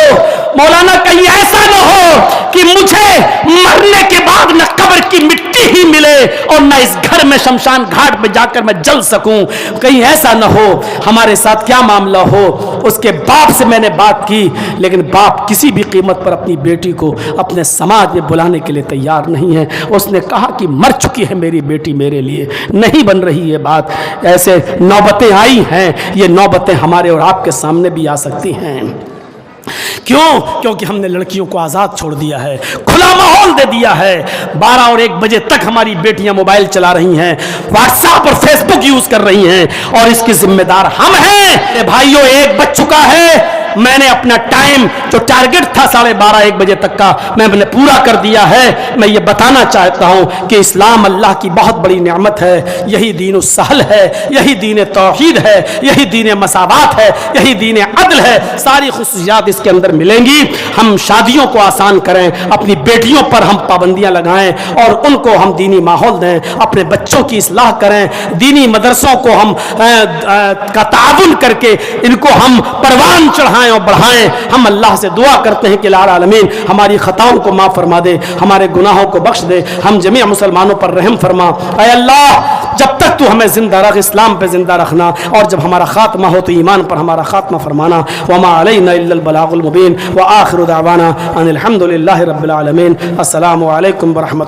مولانا، کہیں ایسا نہ ہو کہ مجھے مرنے کے بعد نہ قبر کی مٹی ہی ملے اور نہ اس گھر میں شمشان گھاٹ پہ جا کر میں جل سکوں. کہیں ایسا نہ ہو ہمارے ساتھ کیا معاملہ ہو. اس کے باپ سے میں نے بات کی لیکن باپ کسی بھی قیمت پر اپنی بیٹی کو اپنے سماج میں بلانے کے لیے تیار نہیں ہے. اس نے کہا کہ مر چکی ہے میری بیٹی، میرے لیے نہیں بن رہی یہ بات. ایسے نوبتیں آئی ہیں، یہ نوبتیں ہمارے اور آپ کے سامنے بھی آ سکتی ہیں. کیوں؟ کیونکہ ہم نے لڑکیوں کو آزاد چھوڑ دیا ہے، کھلا ماحول دے دیا ہے. 12 اور 1 بجے تک ہماری بیٹیاں موبائل چلا رہی ہیں، واٹس ایپ اور فیس بک یوز کر رہی ہیں اور اس کی ذمہ دار ہم ہیں. بھائیوں 1 بج چکا ہے. میں نے اپنا ٹائم جو ٹارگٹ تھا 12:30 1 بجے تک کا میں نے پورا کر دیا ہے. میں یہ بتانا چاہتا ہوں کہ اسلام اللہ کی بہت بڑی نعمت ہے. یہی دین السہل ہے، یہی دین توحید ہے، یہی دین مساوات ہے، یہی دین عدل ہے. ساری خصوصیات اس کے اندر ملیں گی. ہم شادیوں کو آسان کریں، اپنی بیٹیوں پر ہم پابندیاں لگائیں اور ان کو ہم دینی ماحول دیں، اپنے بچوں کی اصلاح کریں، دینی مدرسوں کو ہم کا تعاون کر کے ان کو ہم پروان چڑھائیں اور بڑھائیں. ہم اللہ سے دعا کرتے ہیں کہ الہ العالمین ہماری خطاؤں کو معاف فرما دے، ہمارے گناہوں کو بخش دے، ہم جميع مسلمانوں پر رحم فرما. اے اللہ جب تک تو ہمیں زندہ رکھ، اسلام پہ زندہ رکھنا، اور جب ہمارا خاتمہ ہو تو ایمان پر ہمارا خاتمہ فرمانا. وما علینا الا البلاغ المبین وآخر دعوانا ان الحمد للہ رب العالمین. السلام علیکم ورحمۃ